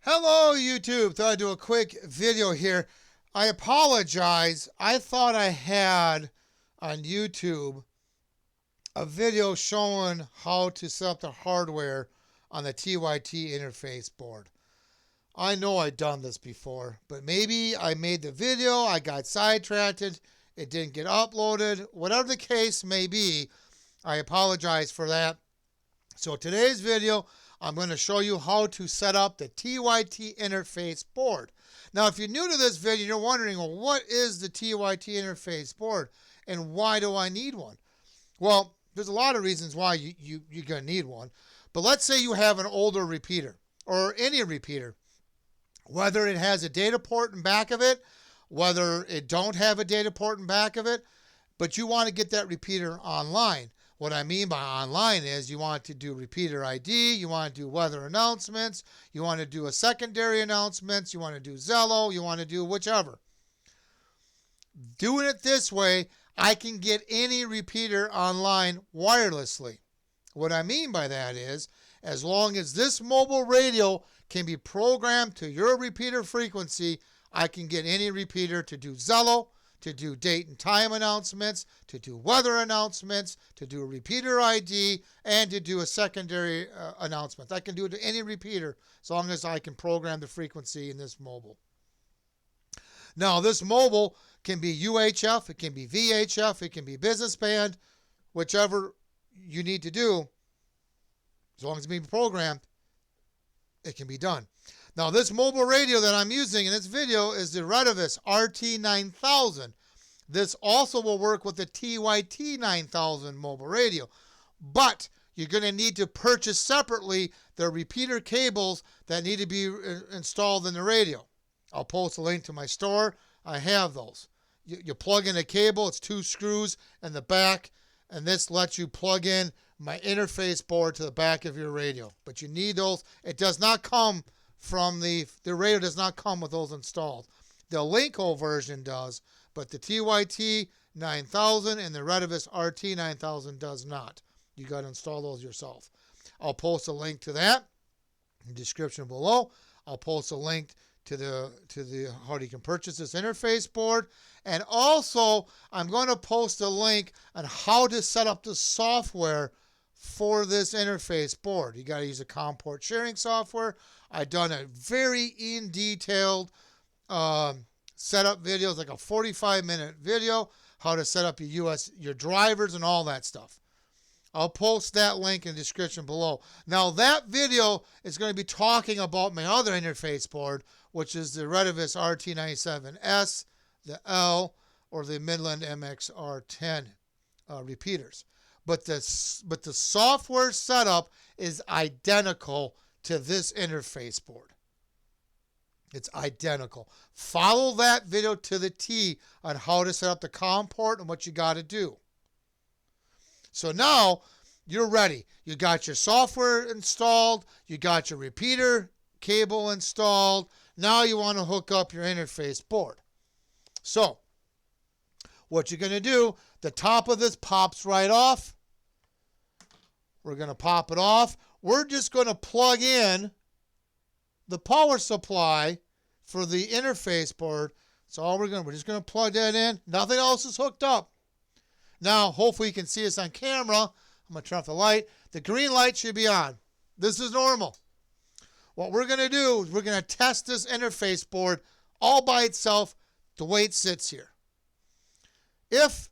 Hello YouTube, thought I'd do a quick video here. I apologize. I thought I had on YouTube a video showing how to set up the hardware on the TYT interface board. I know I've done this before, but maybe I made the video, I got sidetracked, it didn't get uploaded. Whatever the case may be, I apologize for that. So today's video, I'm going to show you how to set up the TYT interface board. Now, if you're new to this video, you're wondering, well, what is the TYT interface board and why do I need one? Well, there's a lot of reasons why you're going to need one. But let's say you have an older repeater or any repeater, whether it has a data port in back of it, whether it don't have a data port in back of it, but you want to get that repeater online. What I mean by online is you want to do repeater ID, you want to do weather announcements, you want to do a secondary announcements, you want to do Zello, you want to do whichever. Doing it this way, I can get any repeater online wirelessly. What I mean by that is, as long as this mobile radio can be programmed to your repeater frequency, I can get any repeater to do Zello, to do date and time announcements, to do weather announcements, to do a repeater ID, and to do a secondary announcement. I can do it to any repeater as long as I can program the frequency in this mobile. Now, this mobile can be UHF, it can be VHF, it can be business band, whichever you need to do. As long as it's being programmed, it can be done. Now, this mobile radio that I'm using in this video is the Retevis RT9000. This also will work with the TYT9000 mobile radio. But you're going to need to purchase separately the repeater cables that need to be installed in the radio. I'll post a link to my store. I have those. You plug in a cable. It's 2 screws in the back. And this lets you plug in my interface board to the back of your radio. But you need those. It does not come from the radio does not come with those installed. The Linko version does, but the TYT9000 and the Retevis RT9000 does not. You got to install those yourself. I'll post a link to that in the description below. I'll post a link to the how you can purchase this interface board, and also I'm going to post a link on how to set up the software for this interface board. You got to use a COM port sharing software. I've done a very in-detailed setup video. It's like a 45-minute video, how to set up your drivers and all that stuff. I'll post that link in the description below. Now, that video is going to be talking about my other interface board, which is the Retevis RT97S, the L, or the Midland MXR10 repeaters. But the software setup is identical to this interface board. It's identical. Follow that video to the T on how to set up the COM port and what you got to do. So now you're ready. You got your software installed. You got your repeater cable installed. Now you want to hook up your interface board. So what you're going to do, the top of this pops right off. We're going to pop it off. We're just going to plug in the power supply for the interface board. That's all we're just going to plug that in. Nothing else is hooked up. Now, hopefully you can see us on camera. I'm going to turn off the light. The green light should be on. This is normal. What we're going to do is we're going to test this interface board all by itself the way it sits here. If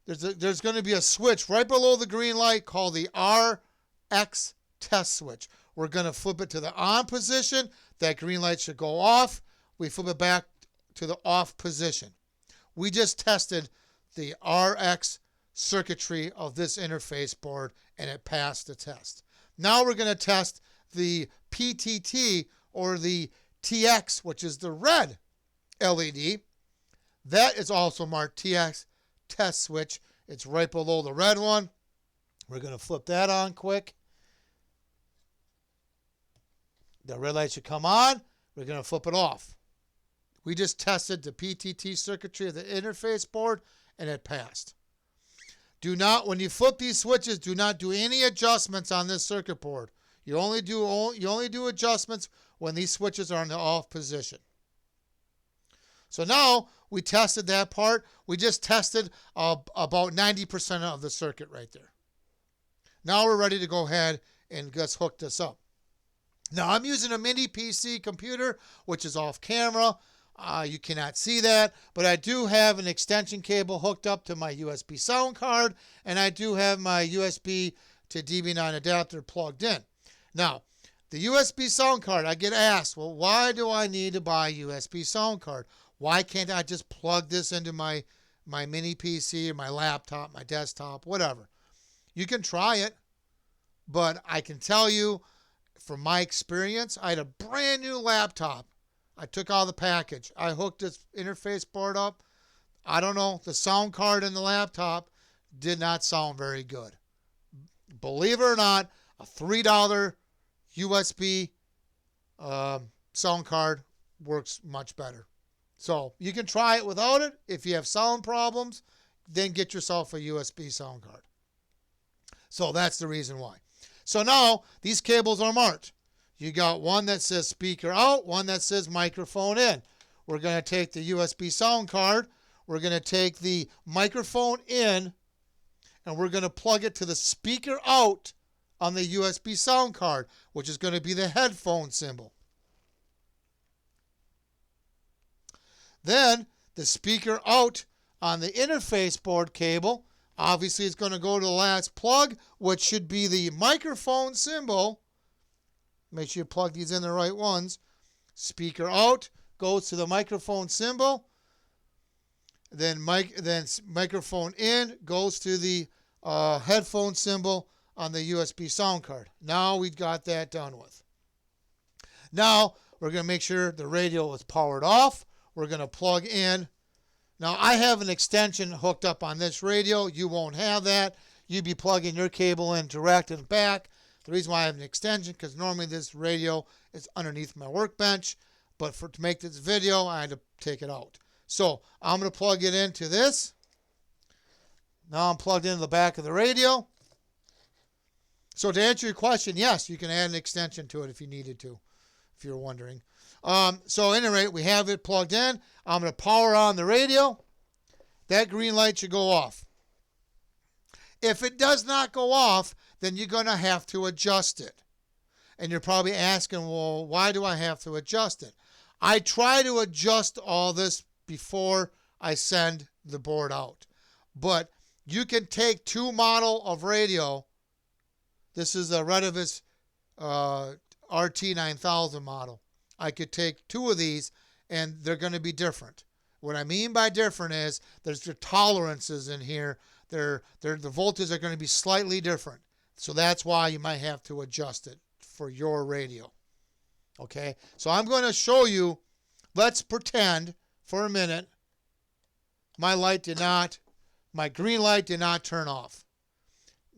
there's going to be a switch right below the green light called the RX test switch. We're going to flip it to the on position. That green light should go off. We flip it back to the off position. We just tested the RX circuitry of this interface board and it passed the test. Now we're going to test the PTT or the TX, which is the red LED. That is also marked TX test switch. It's right below the red one. We're going to flip that on quick. The red light should come on. We're going to flip it off. We just tested the PTT circuitry of the interface board and it passed. Do not, when you flip these switches, do not do any adjustments on this circuit board. You only do adjustments when these switches are in the off position. So now we tested that part. We just tested about 90% of the circuit right there. Now we're ready to go ahead and let's hook this up. Now I'm using a mini PC computer, which is off camera. You cannot see that, but I do have an extension cable hooked up to my USB sound card, and I do have my USB to DB9 adapter plugged in. Now, the USB sound card, I get asked, well, why do I need to buy a USB sound card? Why can't I just plug this into my mini PC or my laptop, my desktop, whatever? You can try it, but I can tell you from my experience, I had a brand new laptop. I took out the package. I hooked this interface board up. I don't know, the sound card in the laptop did not sound very good. Believe it or not, a $3 USB sound card works much better. So you can try it without it. If you have sound problems, then get yourself a USB sound card. So that's the reason why. So now these cables are marked. You got one that says speaker out, one that says microphone in. We're going to take the USB sound card. We're going to take the microphone in, and we're going to plug it to the speaker out on the USB sound card, which is going to be the headphone symbol. Then the speaker out on the interface board cable, obviously it's going to go to the last plug, which should be the microphone symbol. Make sure you plug these in the right ones. Speaker out goes to the microphone symbol. Then microphone in goes to the headphone symbol on the USB sound card. Now we've got that done with. Now we're going to make sure the radio is powered off. We're going to plug in. Now I have an extension hooked up on this radio. You won't have that. You'd be plugging your cable in direct and back. The reason why I have an extension, because normally this radio is underneath my workbench, but to make this video, I had to take it out. So I'm going to plug it into this. Now I'm plugged into the back of the radio. So to answer your question, yes, you can add an extension to it if you needed to, if you're wondering. So at any rate, we have it plugged in. I'm going to power on the radio. That green light should go off. If it does not go off, then you're going to have to adjust it. And you're probably asking, well, why do I have to adjust it? I try to adjust all this before I send the board out. But you can take two model of radio. This is a Retevis RT9000 model. I could take two of these and they're going to be different. What I mean by different is there's the tolerances in here. The voltages are going to be slightly different. So that's why you might have to adjust it for your radio. Okay, so I'm going to show you. Let's pretend for a minute my green light did not turn off.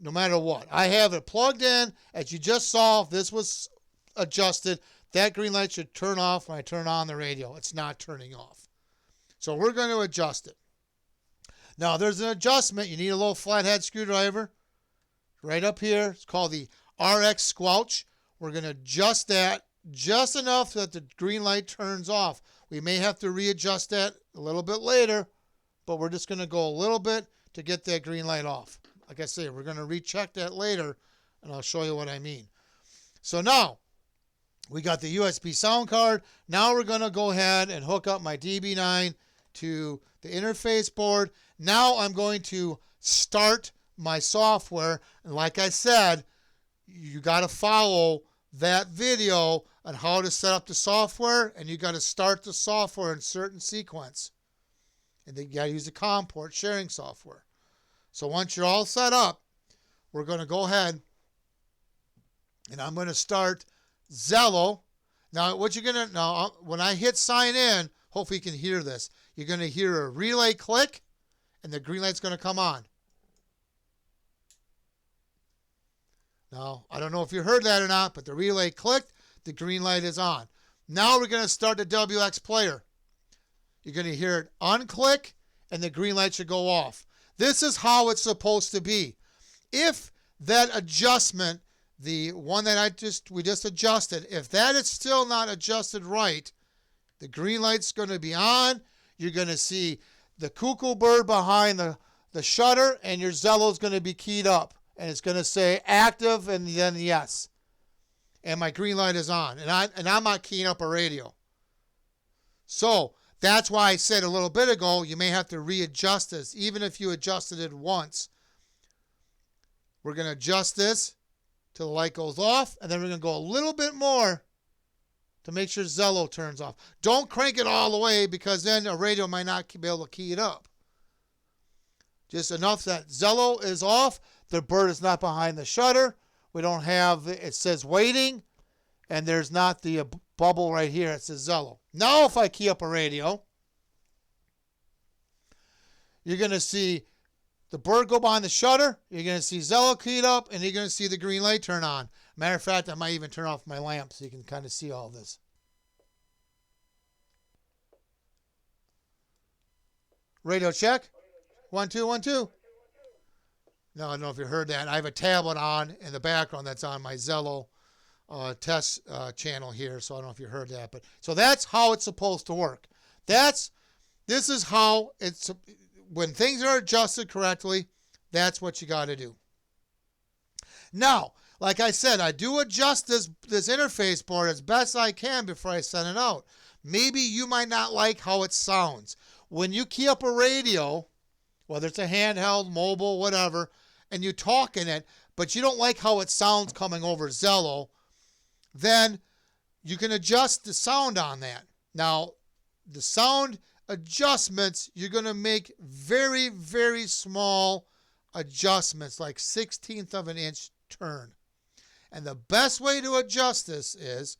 No matter what. I have it plugged in. As you just saw, this was adjusted. That green light should turn off when I turn on the radio. It's not turning off. So we're going to adjust it. Now there's an adjustment. You need a little flathead screwdriver. Right up here. It's called the RX squelch. We're going to adjust that just enough so that the green light turns off. We may have to readjust that a little bit later, but we're just going to go a little bit to get that green light off. Like I say, we're going to recheck that later, and I'll show you what I mean. So now, we got the USB sound card. Now we're going to go ahead and hook up my DB9 to the interface board. Now I'm going to start my software. And like I said, you got to follow that video on how to set up the software, and you got to start the software in certain sequence. And then you got to use the COM port sharing software. So once you're all set up, we're going to go ahead and I'm going to start Zello. Now when I hit sign in, hopefully you can hear this. You're going to hear a relay click and the green light's going to come on. Now, I don't know if you heard that or not, but the relay clicked, the green light is on. Now we're going to start the WX player. You're going to hear it unclick and the green light should go off. This is how it's supposed to be. If that adjustment the one that we just adjusted, if that is still not adjusted right, the green light's going to be on. You're going to see the cuckoo bird behind the shutter, and your Zello's going to be keyed up. And it's going to say active and then yes. And my green light is on. And I'm not keying up a radio. So that's why I said a little bit ago, you may have to readjust this. Even if you adjusted it once. We're going to adjust this till the light goes off. And then we're going to go a little bit more to make sure Zello turns off. Don't crank it all the way because then a radio might not be able to key it up. Just enough that Zello is off. The bird is not behind the shutter. We don't have, it says waiting. And there's not the bubble right here. It says Zello. Now if I key up a radio, you're going to see the bird go behind the shutter. You're going to see Zello keyed up. And you're going to see the green light turn on. Matter of fact, I might even turn off my lamp so you can kind of see all this. Radio check. 1, 2, 1, 2. No, I don't know if you heard that. I have a tablet on in the background that's on my Zello test channel here, so I don't know if you heard that. But so that's how it's supposed to work. This is how it's, when things are adjusted correctly, that's what you got to do. Now, like I said, I do adjust this interface board as best I can before I send it out. Maybe you might not like how it sounds. When you key up a radio, whether it's a handheld, mobile, whatever, and you talk in it, but you don't like how it sounds coming over Zello, then you can adjust the sound on that. Now, the sound adjustments, you're going to make very, very small adjustments, like 1/16 of an inch turn. And the best way to adjust this is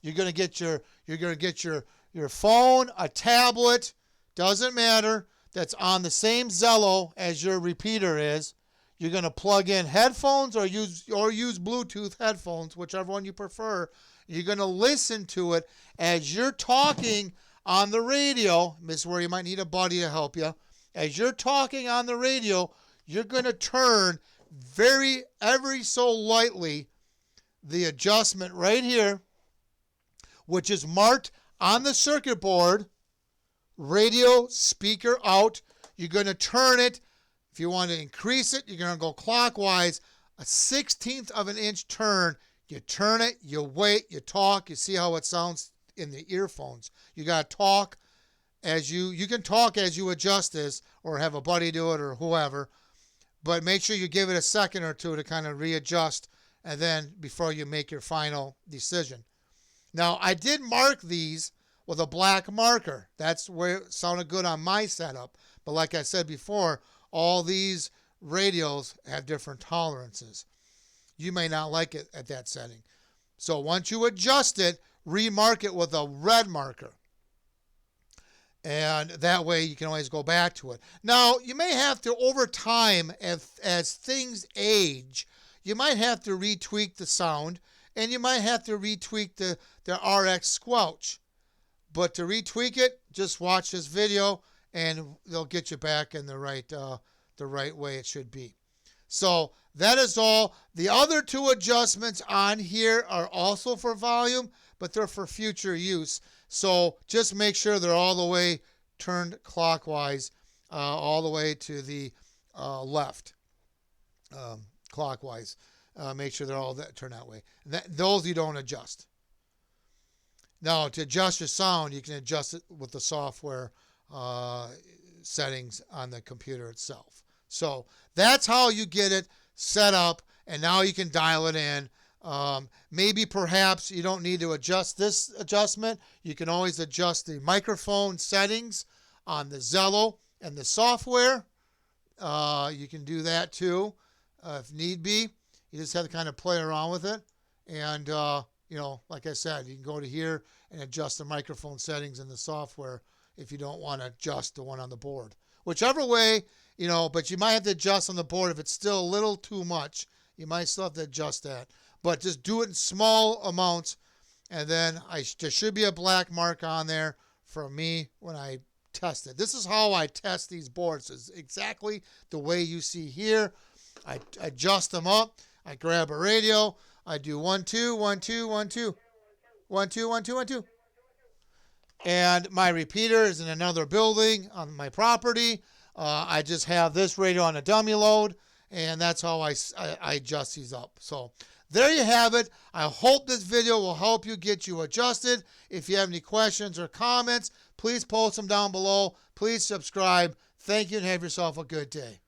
you're going to get your phone, a tablet, doesn't matter, that's on the same Zello as your repeater is. You're going to plug in headphones or use Bluetooth headphones, whichever one you prefer. You're going to listen to it as you're talking on the radio. This is where you might need a buddy to help you. As you're talking on the radio, you're going to turn ever so lightly the adjustment right here, which is marked on the circuit board, radio speaker out. You're going to turn it. If you want to increase it, you're going to go clockwise. A 1/16 of an inch turn. You turn it, you wait, you talk, you see how it sounds in the earphones. You got to talk as you can talk as you adjust this, or have a buddy do it, or whoever. But make sure you give it a second or two to kind of readjust, and then before you make your final decision. Now, I did mark these with a black marker. That's where it sounded good on my setup. But like I said before, all these radios have different tolerances. You may not like it at that setting. So once you adjust it, remark it with a red marker. And that way you can always go back to it. Now, you may have to, over time, as things age, you might have to retweak the sound, and you might have to retweak the RX squelch. But to retweak it, just watch this video, and they'll get you back in the right way it should be. So that is all. The other two adjustments on here are also for volume, but they're for future use. So just make sure they're all the way turned clockwise, all the way to the left, clockwise. Make sure they're all turned that way. Those you don't adjust. Now, to adjust your sound, you can adjust it with the software settings on the computer itself. So that's how you get it set up, and now you can dial it in. Maybe perhaps you don't need to adjust this adjustment. You can always adjust the microphone settings on the Zello and the software. You can do that too if need be. You just have to kind of play around with it. And, like I said, you can go to here and adjust the microphone settings in the software if you don't want to adjust the one on the board. Whichever way, but you might have to adjust on the board if it's still a little too much. You might still have to adjust that. But just do it in small amounts, and then there should be a black mark on there for me when I test it. This is how I test these boards. It's exactly the way you see here. I adjust them up. I grab a radio. I do 1 2 1 2 1 2 1 2 1 2 1 2. And my repeater is in another building on my property. I just have this radio on a dummy load, and that's how I adjust these up. So there you have it. I hope this video will help you get you adjusted. If you have any questions or comments, please post them down below. Please subscribe. Thank you and have yourself a good day.